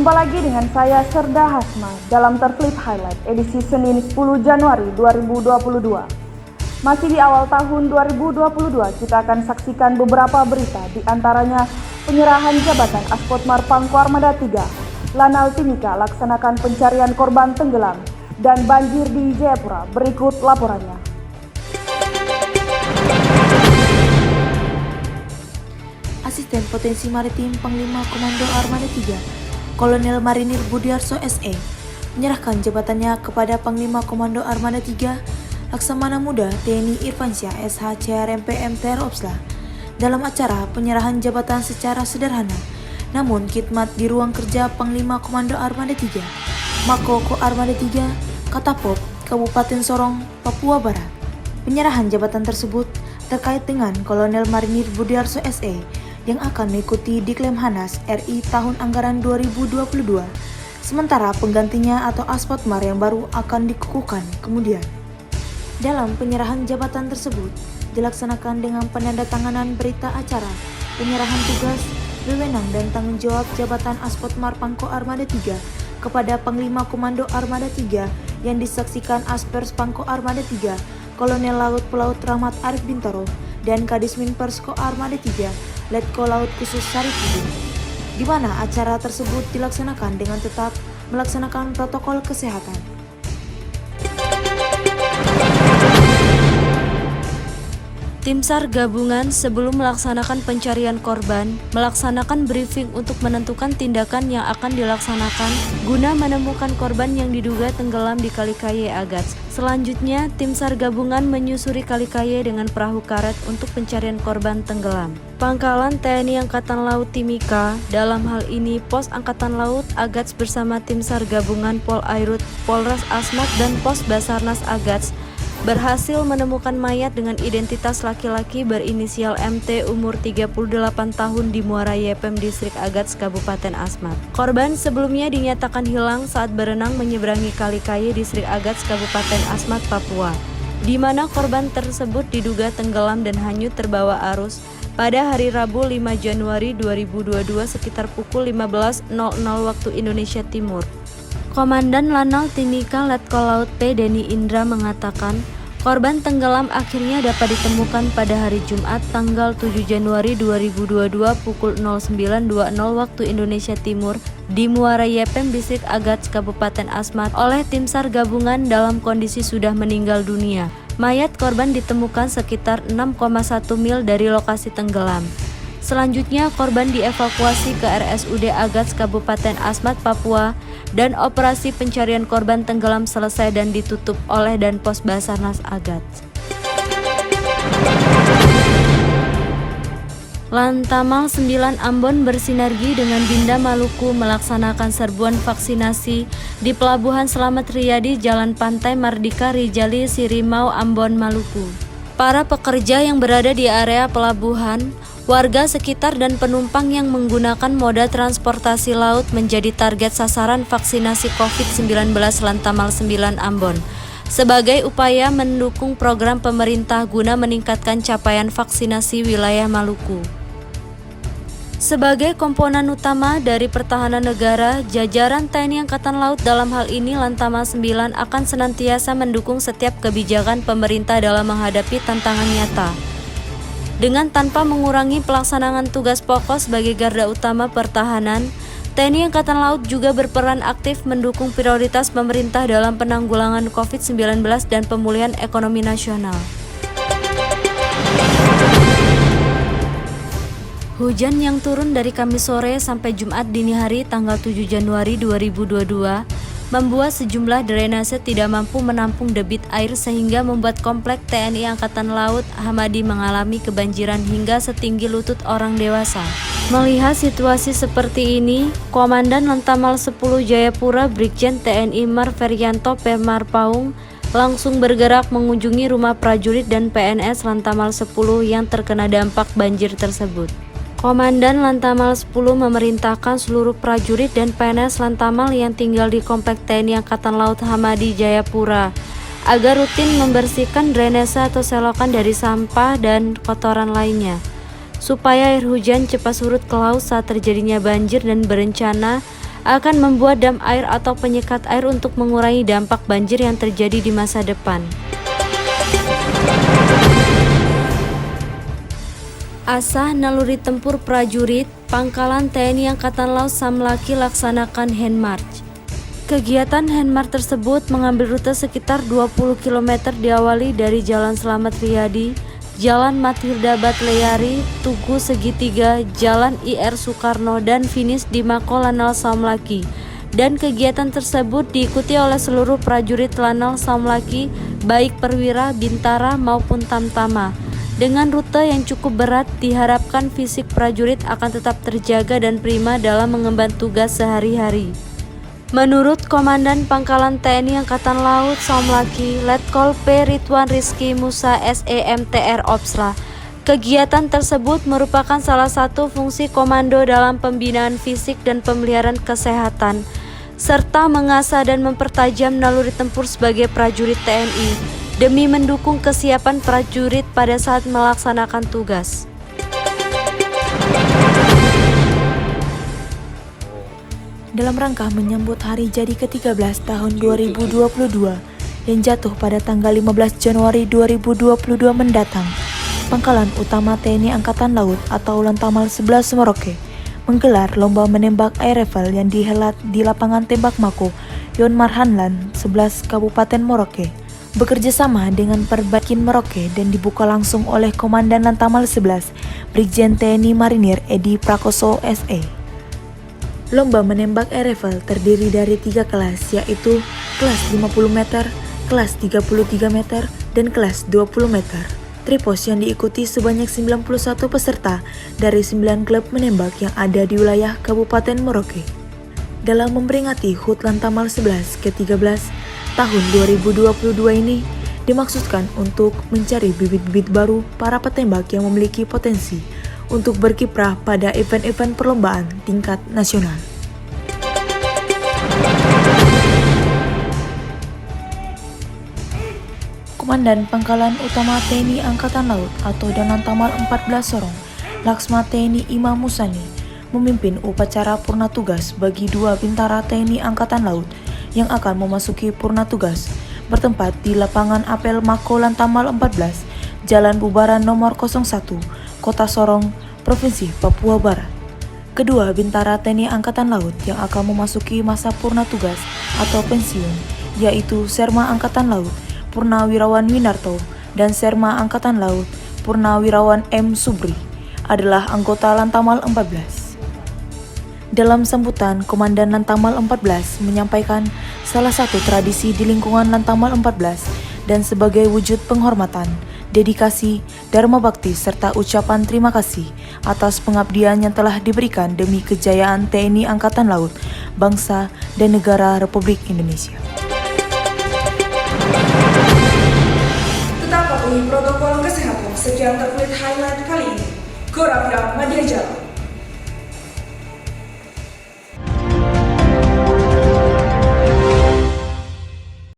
Jumpa lagi dengan saya Serda Hasma dalam Terflip Highlight edisi Senin 10 Januari 2022. Masih di awal tahun 2022, kita akan saksikan beberapa berita, di antaranya penyerahan jabatan Aspotmar Pangko Armada 3, Lanal Timika laksanakan pencarian korban tenggelam, dan banjir di Jayapura. Berikut laporannya. Asisten Potensi Maritim Panglima Komando Armada 3, Kolonel Marinir Budiarso SE, menyerahkan jabatannya kepada Panglima Komando Armada 3, Laksamana Muda TNI Irfansyah SH CRMP MTR Opsla, dalam acara penyerahan jabatan secara sederhana, namun khidmat di ruang kerja Panglima Komando Armada 3, Mako Ko Armada 3, Katapop, Kabupaten Sorong, Papua Barat. Penyerahan jabatan tersebut terkait dengan Kolonel Marinir Budiarso SE yang akan mengikuti Diklemhanas RI tahun anggaran 2022, sementara penggantinya atau Aspotmar yang baru akan dikukuhkan kemudian. Dalam penyerahan jabatan tersebut dilaksanakan dengan penandatanganan berita acara penyerahan tugas, wewenang dan tanggung jawab jabatan Aspotmar Pangko Armada 3 kepada Panglima Komando Armada 3 yang disaksikan Aspers Pangko Armada 3, Kolonel Laut Pelaut Rahmat Arif Bintoro, dan Kadismin Persko Armada 3, Letko Laut Khusus Sarif Hidin, di mana acara tersebut dilaksanakan dengan tetap melaksanakan protokol kesehatan. Tim SAR gabungan sebelum melaksanakan pencarian korban melaksanakan briefing untuk menentukan tindakan yang akan dilaksanakan guna menemukan korban yang diduga tenggelam di Kali Kaye Agats. Selanjutnya, tim SAR gabungan menyusuri Kali Kaye dengan perahu karet untuk pencarian korban tenggelam. Pangkalan TNI Angkatan Laut Timika, dalam hal ini Pos Angkatan Laut Agats bersama tim SAR gabungan Pol Airut, Polres Asmat dan Pos Basarnas Agats berhasil menemukan mayat dengan identitas laki-laki berinisial MT umur 38 tahun di Muara Yepem Distrik Agats Kabupaten Asmat. Korban sebelumnya dinyatakan hilang saat berenang menyeberangi Kali Kaye Distrik Agats Kabupaten Asmat, Papua, di mana korban tersebut diduga tenggelam dan hanyut terbawa arus pada hari Rabu 5 Januari 2022 sekitar pukul 15.00 waktu Indonesia Timur. Komandan Lanal Timika Letkol Laut P. Denny Indra mengatakan, korban tenggelam akhirnya dapat ditemukan pada hari Jumat tanggal 7 Januari 2022 pukul 09.20 waktu Indonesia Timur di Muara Yepem Distrik Agats Kabupaten Asmat oleh tim SAR gabungan dalam kondisi sudah meninggal dunia. Mayat korban ditemukan sekitar 6,1 mil dari lokasi tenggelam. Selanjutnya, korban dievakuasi ke RSUD Agats Kabupaten Asmat, Papua, dan operasi pencarian korban tenggelam selesai dan ditutup oleh dan Pos Basarnas Agats. Lantamal 9 Ambon bersinergi dengan Binda Maluku melaksanakan serbuan vaksinasi di Pelabuhan Selamat Riyadi Jalan Pantai Mardika Rijali Sirimau, Ambon, Maluku. Para pekerja yang berada di area pelabuhan, warga sekitar dan penumpang yang menggunakan moda transportasi laut menjadi target sasaran vaksinasi COVID-19 Lantamal 9 Ambon sebagai upaya mendukung program pemerintah guna meningkatkan capaian vaksinasi wilayah Maluku. Sebagai komponen utama dari pertahanan negara, jajaran TNI Angkatan Laut dalam hal ini Lantamal 9 akan senantiasa mendukung setiap kebijakan pemerintah dalam menghadapi tantangan nyata, dengan tanpa mengurangi pelaksanaan tugas pokok sebagai garda utama pertahanan. TNI Angkatan Laut juga berperan aktif mendukung prioritas pemerintah dalam penanggulangan COVID-19 dan pemulihan ekonomi nasional. Hujan yang turun dari Kamis sore sampai Jumat dini hari tanggal 7 Januari 2022 membuat sejumlah drainase tidak mampu menampung debit air sehingga membuat komplek TNI Angkatan Laut Hamadi mengalami kebanjiran hingga setinggi lutut orang dewasa. Melihat situasi seperti ini, Komandan Lantamal 10 Jayapura Brigjen TNI Mar Ferianto Pemar Paung langsung bergerak mengunjungi rumah prajurit dan PNS Lantamal 10 yang terkena dampak banjir tersebut. Komandan Lantamal 10 memerintahkan seluruh prajurit dan PNS Lantamal yang tinggal di Komplek TNI Angkatan Laut Hamadi Jayapura agar rutin membersihkan drainase atau selokan dari sampah dan kotoran lainnya, supaya air hujan cepat surut ke laut saat terjadinya banjir, dan berencana akan membuat dam air atau penyekat air untuk mengurangi dampak banjir yang terjadi di masa depan. Asah naluri tempur prajurit, Pangkalan TNI Angkatan Laut Samlaki laksanakan Handmarch. Kegiatan Handmarch tersebut mengambil rute sekitar 20 km diawali dari Jalan Slamet Riyadi, Jalan Mathilda Batleyari, Tugu Segitiga, Jalan IR Soekarno, dan finish di Mako Lanal Samlaki. Dan kegiatan tersebut diikuti oleh seluruh prajurit Lanal Samlaki, baik perwira, bintara, maupun tamtama. Dengan rute yang cukup berat, diharapkan fisik prajurit akan tetap terjaga dan prima dalam mengemban tugas sehari-hari. Menurut Komandan Pangkalan TNI Angkatan Laut Samlaki, Letkol P. Ridwan Rizky Musa SEMTR Opsla, kegiatan tersebut merupakan salah satu fungsi komando dalam pembinaan fisik dan pemeliharaan kesehatan, serta mengasah dan mempertajam naluri tempur sebagai prajurit TNI, demi mendukung kesiapan prajurit pada saat melaksanakan tugas. Dalam rangka menyambut hari jadi ke-13 tahun 2022 yang jatuh pada tanggal 15 Januari 2022 mendatang, Pangkalan Utama TNI Angkatan Laut atau Lantamal 11 Merauke menggelar lomba menembak air rifle yang dihelat di lapangan tembak Mako Yon Marhanlan 11 Kabupaten Merauke, bekerja sama dengan Perbakin Merauke dan dibuka langsung oleh Komandan Lantamal 11 Brigjen TNI Marinir Edi Prakoso SE. Lomba menembak air rifle terdiri dari 3 kelas, yaitu kelas 50 meter, kelas 33 meter, dan kelas 20 meter. Tripos yang diikuti sebanyak 91 peserta dari 9 klub menembak yang ada di wilayah Kabupaten Merauke. Dalam memperingati HUT Lantamal 11 ke-13 tahun 2022 ini, dimaksudkan untuk mencari bibit-bibit baru para petembak yang memiliki potensi untuk berkiprah pada event-event perlombaan tingkat nasional. Komandan Pangkalan Utama TNI Angkatan Laut atau Danlantamal 14 Sorong, Laksma TNI Imam Musani, memimpin upacara purna tugas bagi 2 bintara TNI Angkatan Laut yang akan memasuki purna tugas bertempat di lapangan apel Mako Lantamal 14, Jalan Bubaran nomor 01, Kota Sorong, Provinsi Papua Barat. Kedua bintara TNI Angkatan Laut yang akan memasuki masa purna tugas atau pensiun, yaitu Serma Angkatan Laut Purnawirawan Winarto dan Serma Angkatan Laut Purnawirawan M. Subri, adalah anggota Lantamal 14. Dalam sambutan, Komandan Lantamal 14 menyampaikan salah satu tradisi di lingkungan Lantamal 14 dan sebagai wujud penghormatan, dedikasi, dharma bakti, serta ucapan terima kasih atas pengabdian yang telah diberikan demi kejayaan TNI Angkatan Laut, bangsa, dan negara Republik Indonesia. Tetap patuhi protokol kesehatan. Sekian terkait highlight kali ini. Korapda Media Jaya.